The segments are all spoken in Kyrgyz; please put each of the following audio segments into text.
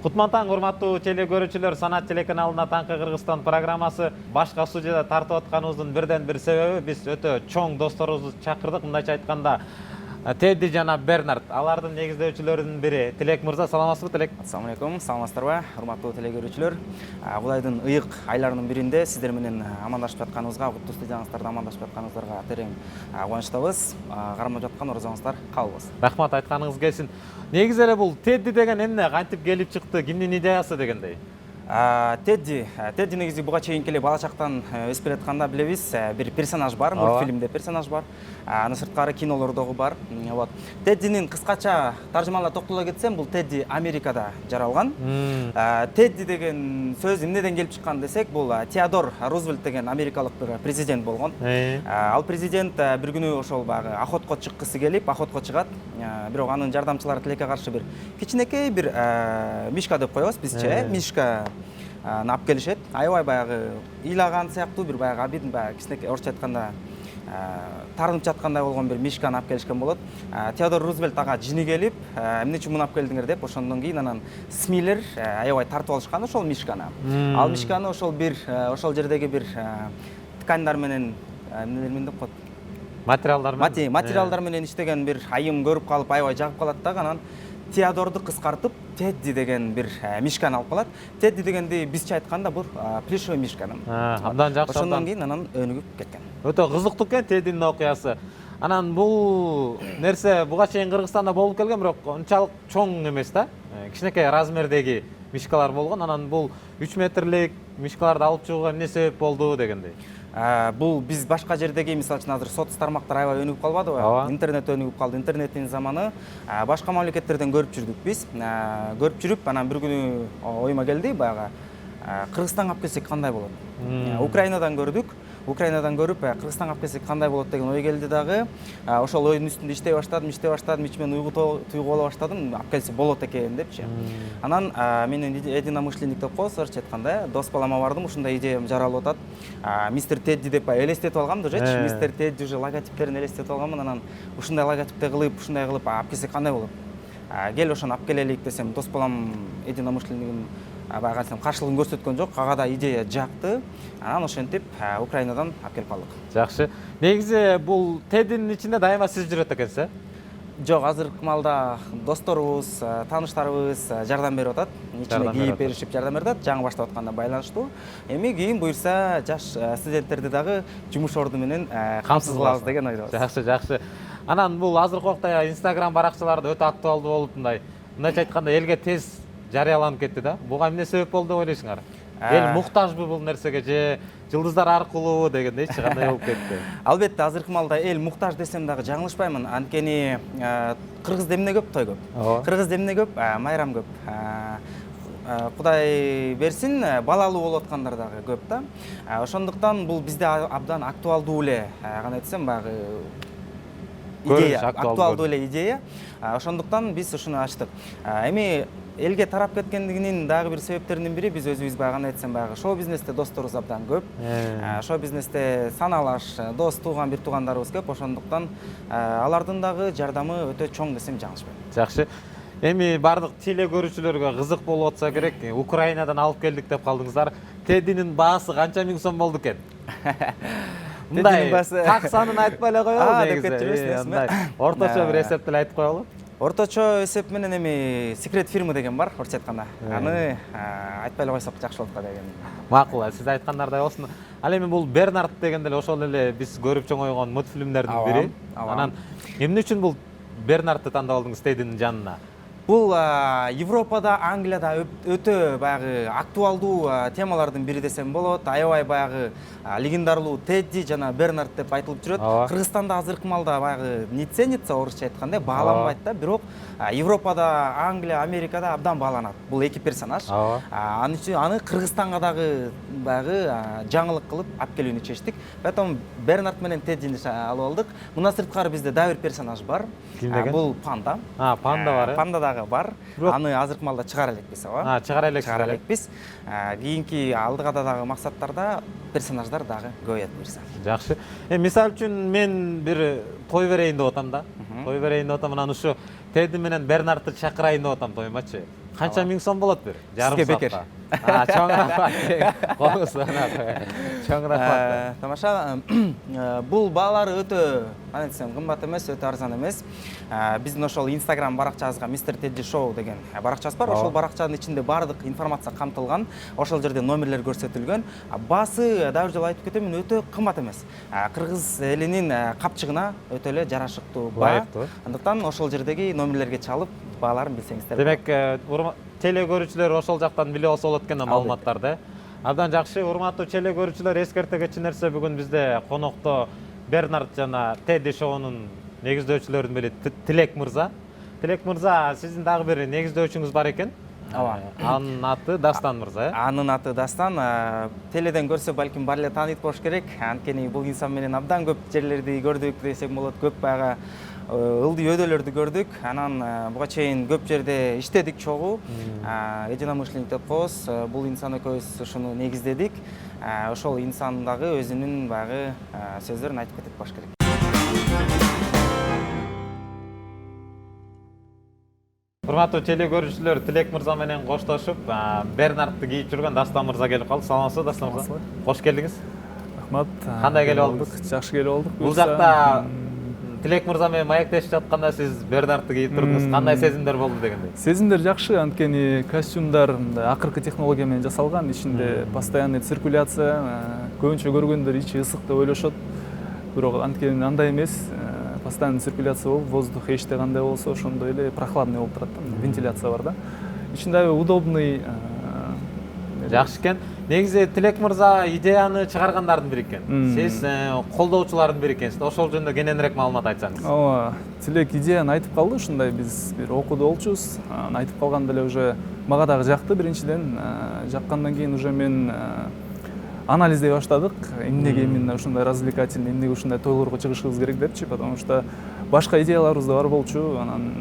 Кутман таң, урматтуу теле көрүүчүлөр, Санат телеканалына Таңкы Кыргызстан программасы башка студияда тартып атканыбыздын бирден бир себеби биз өтө чоң досторубузду чакырдык. Мындайча айтканда, Тедди жана Бернард, алардын негиздөөчүлөрүнүн бири. Тилек мырза, саламатсызбы, Тилек? Assalamu alaikum, саламатсыздарбы, урматтуу теле көрүүчүлөр. Кудайдын ыйык айларынын биринде сиздер менен амандашып жатканыбызга, куттуу студиябыздарда амандашып жатканыбыздарга терең кубанычтабыз. Кармап жаткан орозоңуздар кабыл болсун. Рахмат, айтканыңыз келсин. Негизи эле бул Тедди деген эмне, кантип келип чыкты, кимдин идеясы дегендей? Тедди негизи буга чейинки эле бала чактан өсүп келатканда билебиз, бир персонаж бар, мультфильмде персонаж бар. Анын сырткары кинолордогу бар. Вот. Теддинин кыскача таржымалап токтоло кетсем, бул Тедди Америкада жаралган. Тедди деген сөз эмнеден келип чыккан десек, бул Теодор Рузвельт деген америкалык бир президент болгон. Ал президент бир күнү ошол багы охотко чыккысы келип, охотко чыгат. Бирок анын жардамчылары тилекке каршы бир кичинекей бир мишка деп коебуз бизче, мишка алып келишет. Аябай баягы ыйлаган сыяктуу бир баягы абидин баягы кичинекей орусча айтканда тарынып жаткандай болгон бир мишканы алып келишкен болот. Теодор Рузвельт ага жини келип, эмне үчүн муну алып келдиңер деп, ошондон кийин анан СМИлер аябай тартып алышкан ошол мишканы. Ал мишканы ошол жердеги бир тканьдар менен эмнелер деп коет? Материалдар менен иштеген бир айым көрүп калып, аябай жагып калат да, анан Теодорду кыскартып Тедди деген бир мишканы алып калат. Тедди дегенди бизче айтканда бул плюшевый мишка. Абдан жакшы. Ошондон кийин анан өнүгүп кеткен. Өтө кызыктуу экен Теддинин окуясы. Анан бул нерсе буга чейин Кыргызстанда болуп келген, бирок унчалык чоң эмес да. Кичинекей размердеги мишкалар болгон. Анан бул 3 метрлик мишкаларды алып чыгууга эмне себеп болду дегендей. Бул биз башка жердеги, мисалы үчүн азыр соц тармактар аябай өнүгүп калбадыбы? Интернет өнүгүп калды. Интернеттин заманы. Башка мамлекеттерден көрүп жүрдүк биз. Көрүп жүрүп, анан бир күнү оюма келди, баягы Кыргызстанга алып келсек кандай болот? Украинадан көрдүк. Украинадан көрүп, Кыргызстанга алып келсек кандай болот деген ой келди дагы. Ошол ойдун үстүндө иштей баштадым, ичимен уйгу туйгула баштадым, алып келсе болот экен депчи. Анан менин единомышленник деп коебуз, орусча айтканда, дос балама бардым, ушундай идеям жаралып атат. Мистер Тедди деп элестетип алгам да, Мистер Тедди уже логотиптерин элестетип алганмын, анан ушундай логотипте кылып, ушундай кылып алып келсек кандай болот? Кел ошону алып келелик десем, дос балам единомышленнигим баягы айтсам каршылыгын көрсөткөн жок, ага да идея жакты. Анан ошентип Украинадан алып келип калдык. Жакшы. Негизи бул Теддинин ичинде дайыма сиз жүрөт экенсиз, Жок, азыркы малда досторубуз, тааныштарыбыз жардам берип атат. Ичине кийип беришип жардам берип атат, жаңы баштап атканда байланыштуу. Эми кийин буюрса жаш студенттерди дагы жумуш орду менен камсыз кылабыз деген ойдобуз. Жакшы, жакшы. Анан бул азыркы убакта Instagram баракчаларда өтө актуалдуу болуп, мындайча айтканда элге тез жарыяланып кетти да. Буга эмне себеп болду деп ойлойсуңар? Эл муктажбы бул нерсеге же жылдыздар аркылуу дегендейчи, кандай болуп кетти? Албетте, азыркы малда эл муктаж десем дагы жаңылышпаймын. Анткени кыргызда эмне көп? Той көп. Кыргызда эмне көп? Майрам көп. Кудай берсин, балалуу болуп аткандар дагы көп да. Ошондуктан бул бизде абдан актуалдуу эле, кандай десем, баягы идея, актуалдуу эле идея. Ошондуктан биз ушуну ачтык. Эми элге тарап кеткендигинин дагы бир себептеринин бири, биз өзүбүз кандай десем, баягы шоу бизнесте досторубуз абдан көп. Шоу бизнесте саналаш дос, тууган, бир туугандарыбыз көп. Ошондуктан алардын дагы жардамы өтө чоң десем жаңылышпайм. Жакшы. Эми бардык теле көрүүчүлөргө кызык болуп атса керек. Украинадан алып келдик деп калдыңыздар. Теддинин баасы канча миң сом болду экен? Мындай так санын айтпай эле коелу негизи. Орточо бир эсепти эле айтып коелу. Орточо эсеп менен эми секрет фирма деген бар, орусча айтканда. Аны айтпай эле койсок жакшы болот деген. Макул, сиз айткандардай болсун. Ал эми бул Бернард деген деле ошол эле биз көрүп чоңойгон мультфильмдердин бири. Анан эмне үчүн бул Бернардты тандап алдыңыз Теддинин жанына? Бул Европада, Англияда өтө баягы актуалдуу темалардын бири десем болот. Аябай баягы легендарлуу Тедди жана Бернард деп айтылып жүрөт. Кыргызстанда азыркы малда баягы не ценится, орусча айтканда, бааланбайт да, бирок Европада, Англия, Америкада абдан бааланат. Бул эки персонаж. Аны Кыргызстанга дагы баягы жаңылык кылып алып келүүнү чечтик. Поэтому Бернард менен Теддини алып алдык. Мына сырткары бизде дагы бир персонаж бар. Бул панда. Панда бар. Панда дагы бар. Аны азыркы малда чыгара элекпиз, чыгара элекпиз. Кийинки алдыгада дагы максаттарда персонаждар дагы көбөйөт буюрса. Жакшы. Мисалы үчүн мен бир той берейин деп атам да. Той берейин деп атам, анан ушу Тедди менен Бернардты чакырайын деп атам тоюмачы. Канча миң сом болот бир? Жарым Сизге бекер. саатка. Чоң рахмат. Чоң рахмат. Тамаша, бул баалар өтө, кандай десем, кымбат эмес, өтө арзан эмес. Биздин ошол Instagram баракчабызга Mr. Teddy Show деген баракчабыз бар. Ошол баракчанын ичинде бардык информация камтылган. Ошол жерде номерлер көрсөтүлгөн. Баасы дагы бир жолу айтып кетем, өтө кымбат эмес. Кыргыз элинин капчыгына өтө эле жарашыктуу баа. Андыктан ошол жердеги номерлерге чалып бааларын билсеңиздер. Демек, теле көрүүчүлөр ошол жактан билип алса болот экен маалыматтарды. Абдан жакшы, урматтуу теле көрүүчүлөр, эскерте кетчү нерсе, бүгүн бизде конокто Бернард жана Teddy Show'нун негиздөөчүлөрүнүн бири Тилек мырза. Тилек мырза, сиздин дагы бир негиздөөчүңүз бар экен. Ооба. Анын аты Дастан мырза, Анын аты Дастан. Теледен көрсө балким бар эле тааныйт болуш керек. Анткени бул инсан менен абдан көп жерлерди көрдүк десек болот. Көп баягы ылдый өйдөлөрдү көрдүк. Анан буга чейин көп жерде иштедик чогуу. Единомышленник деп коебуз. Бул инсан экөөбүз ушуну негиздедик. Ошол инсан дагы өзүнүн баягы сөздөрүн айтып кетет болуш керек. Урматтуу теле көрүүчүлөр, Тилек мырза менен коштошуп, Бернардты кийип жүргөн Дастан мырза келип калды. Саламатсызбы, Дастан мырза? Кош келдиңиз. Рахмат. Кандай келип алдыңыз? Жакшы келип алдык. Бул жакта Тилек мырза менен маектешип жатканда сиз Бернардты кийип турдуңуз. Кандай сезимдер болду дегендей? Сезимдер жакшы, анткени костюмдар акыркы технология менен жасалган, ичинде постоянный циркуляция, көбүнчө көргөндөр ичи ысык деп ойлошот. Бирок анткени андай эмес. Постоянный циркуляция болуп, воздух эчте кандай болсо, ошондой эле прохладный болуп турат да. Вентиляция бар да. Ичинде удобный. Жакшы экен. Негизи Тилек мырза идеяны чыгаргандардын бири экен. Сиз колдоочулардын бири экенсиз. Ошол жөнүндө кененирээк маалымат айтсаңыз. Ооба, Тилек идеяны айтып калды, ушундай биз бир окууда болчубуз. Айтып калганда эле уже мага дагы жакты биринчиден. Жаккандан кийин уже мен анализдей баштадык. Эмнеге именно ушундай развлекательный, эмнеге ушундай тойлорго чыгышыбыз керек депчи, потому что башка идеяларыбыз да бар болчу. Анан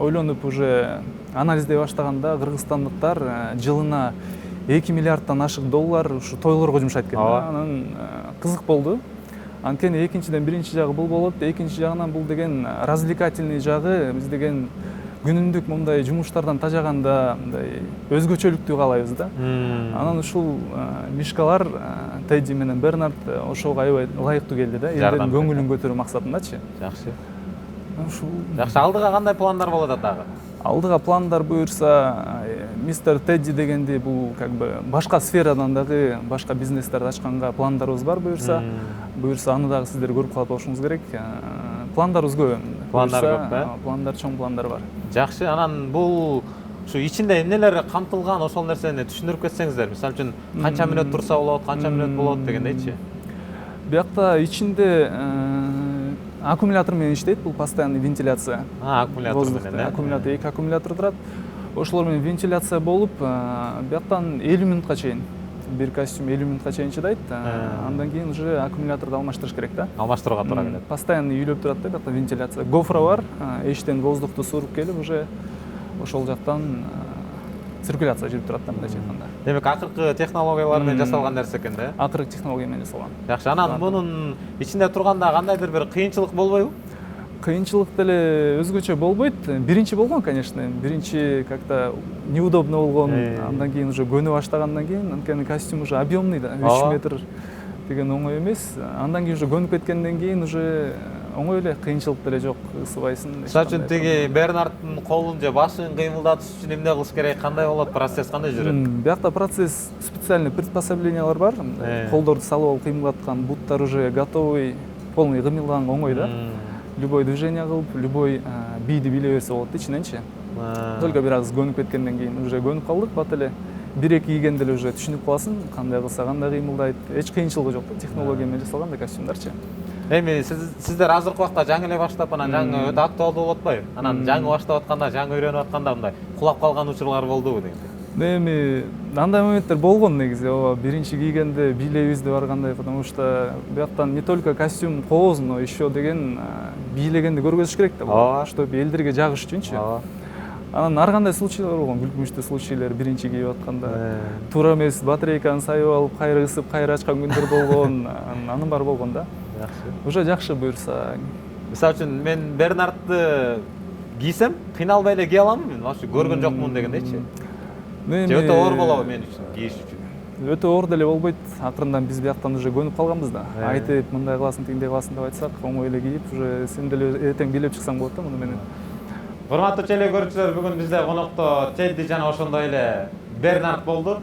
ойлонуп уже анализдей баштаганда кыргызстандыктар жылына 2 миллиарддан ашык доллар ушу тойлорго жумшайт экен. Анан кызык болду. Анткени экинчиден биринчи жагы бул болот, экинчи жагынан бул деген развлекательный жагы биз деген күнүмдүк мындай жумуштардан тажаганда мындай өзгөчөлүктү каалайбыз да. Анан ушул мишкалар Teddy менен Бернард ошого аябай ылайыктуу келди да. Элдердин көңүлүн көтөрүү максатындачы. Жакшы. Ушул Жакшы, алдыга кандай пландар болот дагы? Алдыга пландар буюрса, Mr. Teddy дегенди бул как бы башка сферадан дагы башка бизнестерди ачканга пландарыбыз бар буюрса. Буюрса аны дагы сиздер көрүп калып болушуңуз керек. Пландарыбыз көп. Пландар көп, Пландар, чоң пландар бар. Жакшы, анан бул ушу ичинде эмнелер камтылган, ошол нерсени түшүндүрүп кетсеңиздер. Мисалы үчүн канча мүнөт турса болот, канча мүнөт болот дегендейчи. Биякта ичинде аккумулятор менен иштейт, бул постоянный вентиляция. Аккумулятор менен. Аккумулятор, 2 аккумулятор турат. Ошолор менен вентиляция болуп, бияктан 50 минутка чейин бир костюм 50 минутка чейин чыдайт. Андан кийин уже аккумуляторду алмаштырыш керек да. Алмаштырууга туура келет. Постоянный үйлөп турат да, бияктан вентиляция. Гофра бар, эчтен воздухту сууруп келип уже ошол жактан циркуляция жүрүп турат да, мындайча айтканда. Демек, акыркы технологиялар менен жасалган нерсе экен да? Акыркы технология менен жасалган. Жакшы, анан мунун ичинде турганда кандайдыр бир кыйынчылык болбойбу? Кыйынчылык деле өзгөчө болбойт. Биринчи болгон, конечно. Биринчи как-то неудобно болгон. Андан кийин уже көнө баштагандан кийин, анткени костюм уже объемный да, 3 метр деген оңой эмес. Андан кийин уже көнүп кеткенден кийин уже оңой эле, кыйынчылык деле жок, ысыбайсың. Мисалы үчүн тиги Бернардтын колун же башын кыймылдатыш үчүн эмне кылыш керек, кандай болот, процесс кандай жүрөт? Биякта процесс, специальный приспособлениялар бар. Колдорду салып алып кыймылдаткан, буттар уже готовый, полный кыймылдаган оңой да. Любой движение кылып, любой бийди биле берсе болот ичиненчи. Только бир аз көнүп кеткенден кийин уже көнүп калдык, бат эле 1-2 кийгенде эле уже түшүнүп каласың, кандай кылса кандай кыймылдайт. Эч кыйынчылыгы жок да, технология менен жасалган да костюмдарчы. Эми сиздер азыркы убакта жаңы эле баштап, анан жаңы өтө актуалдуу болуп атпайбы? Анан жаңы баштап атканда, жаңы өйрөнүп атканда мындай кулап калган учурлар болдубу дегендей? Эми андай моменттер болгон негизи. Ооба, биринчи кийгенде бийлебизди баргандай, потому что бияктан не только костюм кооз, но еще деген бийлегенди көргөзүш керек да, чтобы элдерге жагыш үчүнчү. Анан ар кандай случайлар болгон, күлкүнчтүү случайлар биринчи кийип атканда. Туура эмес, батарейканы сайып алып, кайра ысып, кайра ачкан күндөр болгон. Анын баары болгон да. Жакшы. Уже жакшы буюрса. Мисалы үчүн мен Бернардты кийсем кыйналбай эле кие аламбы мен вообще көргөн жокмун дегендейчи. Же өтө оор болобу мен үчүн кийиш үчүн? Өтө оор деле болбойт. Акырындан биз бияктан уже көнүп калганбыз да. Айтып мындай кыласың, тигиндей кыласың деп айтсак, оңой эле кийип, уже сен деле эртең бийлеп чыксаң болот да муну менен. Урматтуу теле көрүүчүлөр, бүгүн бизде конокто Тедди жана ошондой эле Бернард болду.